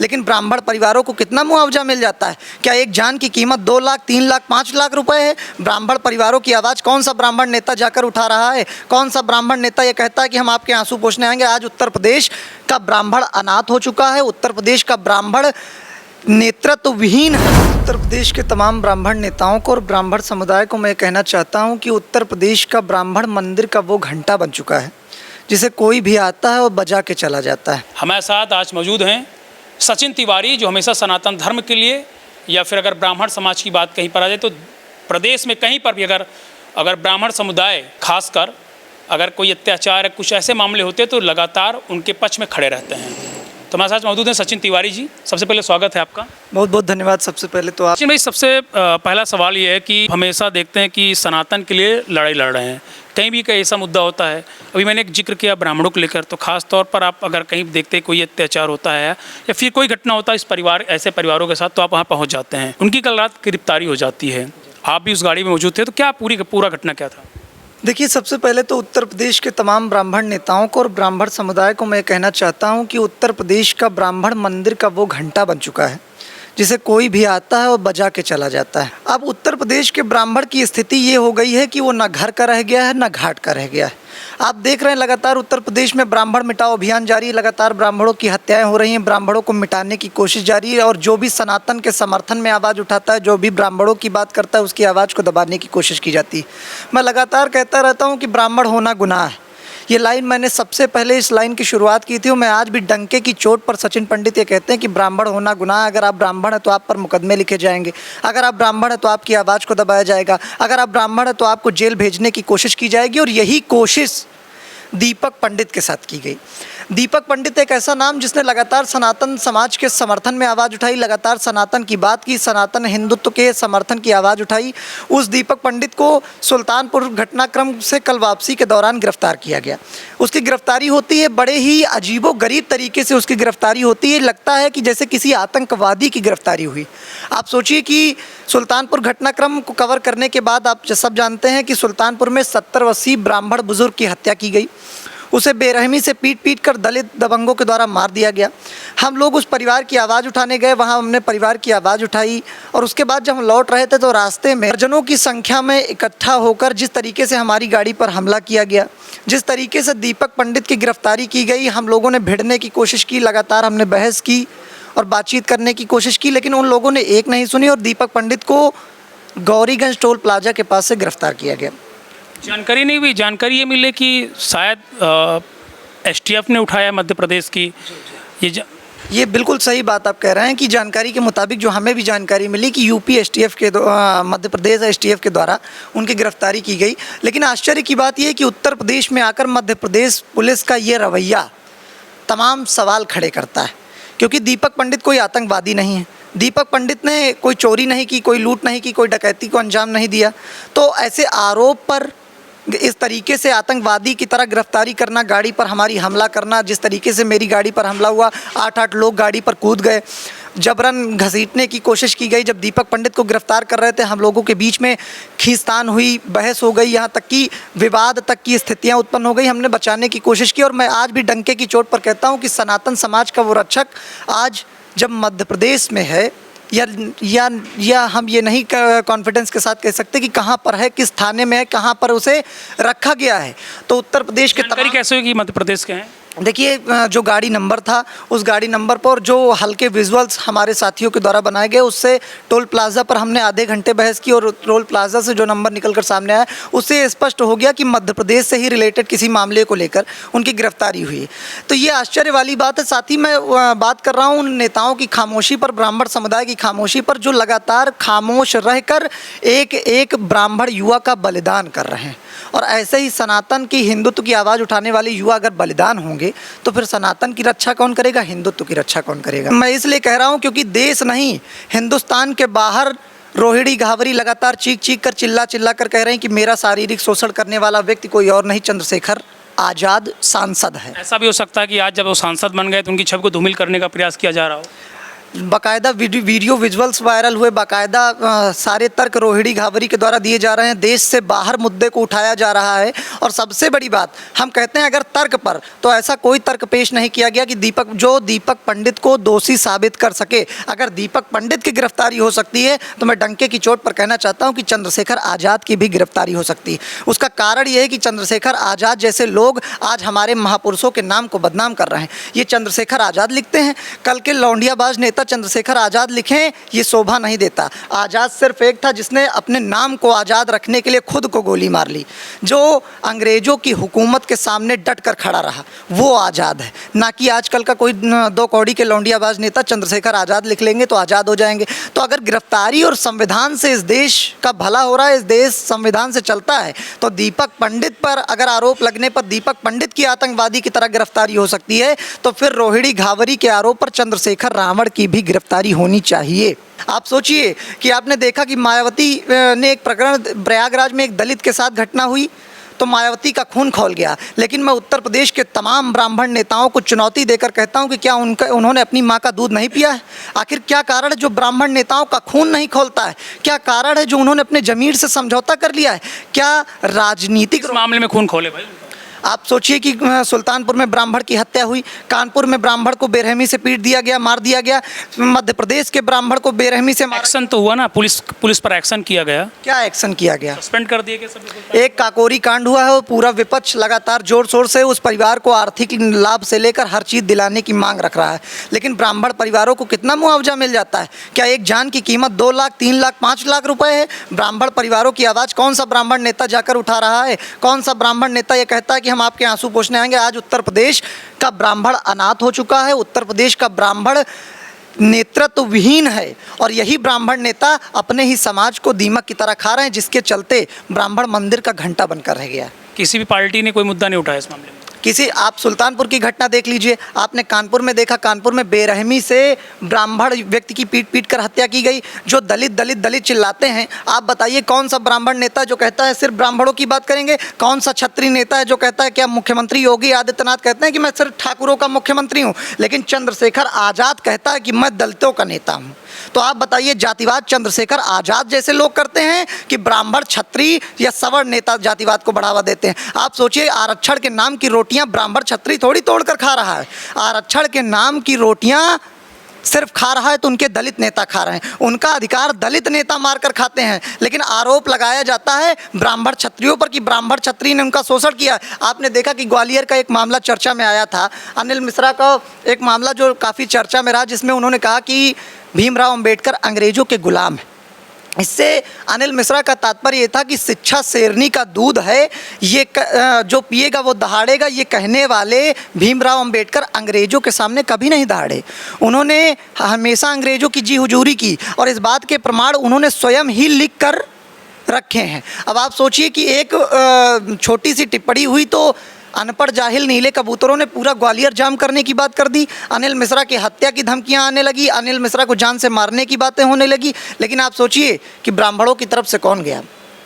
लेकिन ब्राह्मण परिवारों को कितना मुआवजा मिल जाता है? क्या एक जान की कीमत 2 लाख, 3 लाख, 5 लाख रुपए है? ब्राह्मण परिवारों की आवाज़ कौन सा ब्राह्मण नेता जाकर उठा रहा है? कौन सा ब्राह्मण नेता ये कहता है कि हम आपके आंसू पोंछने आएंगे? आज उत्तर प्रदेश का ब्राह्मण अनाथ हो चुका है। उत्तर प्रदेश का ब्राह्मण नेतृत्व विहीन है। उत्तर प्रदेश के तमाम ब्राह्मण नेताओं को और ब्राह्मण समुदाय को मैं कहना चाहता हूं कि उत्तर प्रदेश का ब्राह्मण मंदिर का वो घंटा बन चुका है जिसे कोई भी आता है और बजा के चला जाता है। हमारे साथ आज मौजूद हैं सचिन तिवारी, जो हमेशा सनातन धर्म के लिए या फिर अगर ब्राह्मण समाज की बात कहीं पर आ जाए तो प्रदेश में कहीं पर भी अगर ब्राह्मण समुदाय खासकर अगर कोई अत्याचार कुछ ऐसे मामले होते हैं तो लगातार उनके पक्ष में खड़े रहते हैं। तो हमारे साथ मौजूद हैं सचिन तिवारी जी। सबसे पहले स्वागत है आपका। बहुत बहुत धन्यवाद। सबसे पहले तो आप सचिन भाई, सबसे पहला सवाल ये है कि हमेशा देखते हैं कि सनातन के लिए लड़ाई लड़ रहे हैं, कहीं भी कहीं ऐसा मुद्दा होता है। अभी मैंने एक जिक्र किया ब्राह्मणों को लेकर, तो खास तौर पर आप अगर कहीं देखते कोई अत्याचार होता है या फिर कोई घटना होता है इस परिवार ऐसे परिवारों के साथ, तो आप वहाँ पहुँच जाते हैं। उनकी कल रात गिरफ्तारी हो जाती है, आप भी उस गाड़ी में मौजूद थे, तो क्या पूरा घटना क्या था? देखिए, सबसे पहले तो उत्तर प्रदेश के तमाम ब्राह्मण नेताओं को और ब्राह्मण समुदाय को मैं कहना चाहता हूं कि उत्तर प्रदेश का ब्राह्मण मंदिर का वो घंटा बन चुका है जिसे कोई भी आता है और बजा के चला जाता है। अब उत्तर प्रदेश के ब्राह्मण की स्थिति ये हो गई है कि वो ना घर का रह गया है ना घाट का रह गया है। आप देख रहे हैं लगातार उत्तर प्रदेश में ब्राह्मण मिटाओ अभियान जारी है। लगातार ब्राह्मणों की हत्याएं हो रही हैं, ब्राह्मणों को मिटाने की कोशिश जारी है और जो भी सनातन के समर्थन में आवाज़ उठाता है, जो भी ब्राह्मणों की बात करता है, उसकी आवाज़ को दबाने की कोशिश की जाती है। मैं लगातार कहता रहता हूँ कि ब्राह्मण होना गुनाह है। ये लाइन मैंने सबसे पहले इस लाइन की शुरुआत की थी और मैं आज भी डंके की चोट पर सचिन पंडित ये कहते हैं कि ब्राह्मण होना गुनाह है। अगर आप ब्राह्मण हैं तो आप पर मुकदमे लिखे जाएंगे, अगर आप ब्राह्मण हैं तो आपकी आवाज़ को दबाया जाएगा, अगर आप ब्राह्मण हैं तो आपको जेल भेजने की कोशिश की जाएगी। और यही कोशिश दीपक पंडित के साथ की गई। दीपक पंडित एक ऐसा नाम जिसने लगातार सनातन समाज के समर्थन में आवाज़ उठाई, लगातार सनातन की बात की, सनातन हिंदुत्व के समर्थन की आवाज़ उठाई। उस दीपक पंडित को सुल्तानपुर घटनाक्रम से कल वापसी के दौरान गिरफ्तार किया गया। उसकी गिरफ्तारी होती है, बड़े ही अजीबोगरीब तरीके से उसकी गिरफ्तारी होती है। लगता है कि जैसे किसी आतंकवादी की गिरफ्तारी हुई। आप सोचिए कि सुल्तानपुर घटनाक्रम को कवर करने के बाद आप सब जानते हैं कि सुल्तानपुर में 70-80 ब्राह्मण बुजुर्ग की हत्या की गई। उसे बेरहमी से पीट कर दलित दबंगों के द्वारा मार दिया गया। हम लोग उस परिवार की आवाज़ उठाने गए, वहाँ हमने परिवार की आवाज़ उठाई और उसके बाद जब हम लौट रहे थे तो रास्ते में दर्जनों की संख्या में इकट्ठा होकर जिस तरीके से हमारी गाड़ी पर हमला किया गया, जिस तरीके से दीपक पंडित की गिरफ्तारी की गई, हम लोगों ने भिड़ने की कोशिश की, लगातार हमने बहस की और बातचीत करने की कोशिश की, लेकिन उन लोगों ने एक नहीं सुनी और दीपक पंडित को गौरीगंज टोल प्लाजा के पास से गिरफ्तार किया गया। जानकारी नहीं हुई, जानकारी ये मिले कि शायद एसटीएफ ने उठाया मध्य प्रदेश की। ये बिल्कुल सही बात आप कह रहे हैं कि जानकारी के मुताबिक जो हमें भी जानकारी मिली कि यूपी एसटीएफ के मध्य प्रदेश एसटीएफ के द्वारा उनकी गिरफ्तारी की गई। लेकिन आश्चर्य की बात यह है कि उत्तर प्रदेश में आकर मध्य प्रदेश पुलिस का ये रवैया तमाम सवाल खड़े करता है, क्योंकि दीपक पंडित कोई आतंकवादी नहीं है। दीपक पंडित ने कोई चोरी नहीं की, कोई लूट नहीं की, कोई डकैती को अंजाम नहीं दिया। तो ऐसे आरोप पर इस तरीके से आतंकवादी की तरह गिरफ्तारी करना, गाड़ी पर हमारी हमला करना, जिस तरीके से मेरी गाड़ी पर हमला हुआ, 8-8 लोग गाड़ी पर कूद गए, जबरन घसीटने की कोशिश की गई। जब दीपक पंडित को गिरफ्तार कर रहे थे हम लोगों के बीच में खींचतान हुई, बहस हो गई, यहाँ तक कि विवाद तक की स्थितियाँ उत्पन्न हो गई। हमने बचाने की कोशिश की और मैं आज भी डंके की चोट पर कहता हूँ कि सनातन समाज का वो रक्षक आज जब मध्य प्रदेश में है या हम ये नहीं कॉन्फिडेंस के साथ कह सकते कि कहाँ पर है, किस थाने में है, कहाँ पर उसे रखा गया है। तो उत्तर प्रदेश के जानकारी कैसे होगी मध्य प्रदेश के हैं? देखिए, जो गाड़ी नंबर था उस गाड़ी नंबर पर जो हल्के विजुअल्स हमारे साथियों के द्वारा बनाए गए, उससे टोल प्लाज़ा पर हमने आधे घंटे बहस की और टोल प्लाज़ा से जो नंबर निकल कर सामने आया उससे स्पष्ट हो गया कि मध्य प्रदेश से ही रिलेटेड किसी मामले को लेकर उनकी गिरफ्तारी हुई। तो ये आश्चर्य वाली बात है। साथ ही मैं बात कर रहा हूँ उन नेताओं की खामोशी पर, ब्राह्मण समुदाय की खामोशी पर, जो लगातार खामोश रहकर एक एक ब्राह्मण युवा का बलिदान कर रहे हैं। और ऐसे ही सनातन की, हिंदुत्व की आवाज़ उठाने वाले युवा अगर बलिदान होंगे तो फिर सनातन की रक्षा कौन करेगा, हिंदुत्व की रक्षा कौन करेगा? मैं इसलिए कह रहा हूँ क्योंकि देश नहीं, हिंदुस्तान के बाहर रोहिणी घावरी लगातार चीख कर चिल्ला कर कह रहे हैं कि मेरा शारीरिक शोषण करने वाला व्यक्ति कोई और नहीं, चंद्रशेखर आज़ाद सांसद है। ऐसा भी हो सकता है कि आज जब वो सांसद बन गए तो उनकी छवि को धूमिल करने का प्रयास किया जा रहा हो। बाकायदा वीडियो विजुअल्स वायरल हुए, बाकायदा सारे तर्क रोहिणी घावरी के द्वारा दिए जा रहे हैं, देश से बाहर मुद्दे को उठाया जा रहा है। और सबसे बड़ी बात हम कहते हैं अगर तर्क पर, तो ऐसा कोई तर्क पेश नहीं किया गया कि दीपक पंडित को दोषी साबित कर सके। अगर दीपक पंडित की गिरफ्तारी हो सकती है तो मैं डंके की चोट पर कहना चाहता हूं कि चंद्रशेखर आज़ाद की भी गिरफ्तारी हो सकती है। उसका कारण यह है कि चंद्रशेखर आज़ाद जैसे लोग आज हमारे महापुरुषों के नाम को बदनाम कर रहे हैं। ये चंद्रशेखर आज़ाद लिखते हैं, कल के लौंडियाबाज नेता चंद्रशेखर आज़ाद लिखें, ये शोभा नहीं देता। आज़ाद सिर्फ एक था जिसने अपने नाम को आज़ाद रखने के लिए खुद को गोली मार ली, जो अंग्रेज़ों की हुकूमत के सामने डट कर खड़ा रहा, वो आज़ाद है। ना कि आजकल का कोई दो कौड़ी के लौंडियाबाज नेता चंद्रशेखर आज़ाद लिख लेंगे तो आज़ाद हो जाएंगे। तो अगर गिरफ्तारी और संविधान से इस देश का भला हो रहा है, इस देश संविधान से चलता है, तो दीपक पंडित पर अगर आरोप लगने पर दीपक पंडित की आतंकवादी की तरह गिरफ्तारी हो सकती है, तो फिर रोहिणी घावरी के आरोप पर चंद्रशेखर रावण की भी गिरफ्तारी होनी चाहिए। आप सोचिए कि आपने देखा कि मायावती ने एक प्रकरण, प्रयागराज में एक दलित के साथ घटना हुई तो मायावती का खून खौल गया। लेकिन मैं उत्तर प्रदेश के तमाम ब्राह्मण नेताओं को चुनौती देकर कहता हूं कि क्या उन्होंने अपनी मां का दूध नहीं पिया है? आखिर क्या कारण है जो ब्राह्मण नेताओं का खून नहीं खौलता है? क्या कारण है जो उन्होंने अपने जमीर से समझौता कर लिया है? क्या राजनीतिक मामले में खून खोले भाई? आप सोचिए कि सुल्तानपुर में ब्राह्मण की हत्या हुई, कानपुर में ब्राह्मण को बेरहमी से पीट दिया गया, मार दिया गया, मध्य प्रदेश के ब्राह्मण को बेरहमी से एक्शन तो हुआ ना, पुलिस पर एक्शन किया गया। क्या एक्शन किया गया? सस्पेंड कर दिए गए सभी। एक काकोरी कांड हुआ है और पूरा विपक्ष लगातार जोर शोर से उस परिवार को आर्थिक लाभ से लेकर हर चीज़ दिलाने की मांग रख रहा है। लेकिन ब्राह्मण परिवारों को कितना मुआवजा मिल जाता है? क्या एक जान की कीमत 2 लाख, 3 लाख, 5 लाख रुपए है? ब्राह्मण परिवारों की आवाज़ कौन सा ब्राह्मण नेता जाकर उठा रहा है? कौन सा ब्राह्मण नेता ये कहता है कि हम आपके आंसू पोंछने आएंगे? आज उत्तर प्रदेश का ब्राह्मण अनाथ हो चुका है, उत्तर प्रदेश का ब्राह्मण नेतृत्व विहीन है और यही ब्राह्मण नेता अपने ही समाज को दीमक की तरह खा रहे हैं, जिसके चलते ब्राह्मण मंदिर का घंटा बनकर रह गया। किसी भी पार्टी ने कोई मुद्दा नहीं उठाया इस मामले में। आप सुल्तानपुर की घटना देख लीजिए, आपने कानपुर में देखा, कानपुर में बेरहमी से ब्राह्मण व्यक्ति की पीट कर हत्या की गई। जो दलित चिल्लाते हैं, आप बताइए कौन सा ब्राह्मण नेता जो कहता है सिर्फ ब्राह्मणों की बात करेंगे? कौन सा क्षत्रिय नेता है जो कहता है, क्या मुख्यमंत्री योगी आदित्यनाथ कहते हैं कि मैं सिर्फ ठाकुरों का मुख्यमंत्री हूँ? लेकिन चंद्रशेखर आज़ाद कहता है कि मैं दलितों का नेता हूँ। तो आप बताइए, जातिवाद चंद्रशेखर आज़ाद जैसे लोग करते हैं कि ब्राह्मण, क्षत्रिय या सवर्ण नेता जातिवाद को बढ़ावा देते हैं? आप सोचिए, आरक्षण के नाम की रोटियां ब्राह्मण क्षत्रिय थोड़ी तोड़कर खा रहा है। आरक्षण के नाम की रोटियां सिर्फ खा रहा है तो उनके दलित नेता खा रहे हैं, उनका अधिकार दलित नेता मारकर खाते हैं। लेकिन आरोप लगाया जाता है ब्राह्मण क्षत्रियों पर कि ब्राह्मण क्षत्रिय ने उनका शोषण किया। आपने देखा कि ग्वालियर का एक मामला चर्चा में आया था, अनिल मिश्रा का एक मामला जो काफ़ी चर्चा में रहा, जिसमें उन्होंने कहा कि भीमराव अंबेडकर अंग्रेजों के गुलाम हैं। इससे अनिल मिश्रा का तात्पर्य ये था कि शिक्षा शेरनी का दूध है, ये जो पिएगा वो दहाड़ेगा। ये कहने वाले भीमराव अंबेडकर अंग्रेज़ों के सामने कभी नहीं दहाड़े। उन्होंने हमेशा अंग्रेज़ों की जी हुजूरी की और इस बात के प्रमाण उन्होंने स्वयं ही लिख कर रखे हैं। अब आप सोचिए कि एक छोटी सी टिप्पणी हुई तो अनपढ़ जाहिल नीले कबूतरों ने पूरा ग्वालियर जाम करने की बात कर दी। अनिल मिश्रा की हत्या की धमकियां आने लगी, अनिल मिश्रा को जान से मारने की बातें होने लगी। लेकिन आप सोचिए कि ब्राह्मणों की तरफ से कौन गया?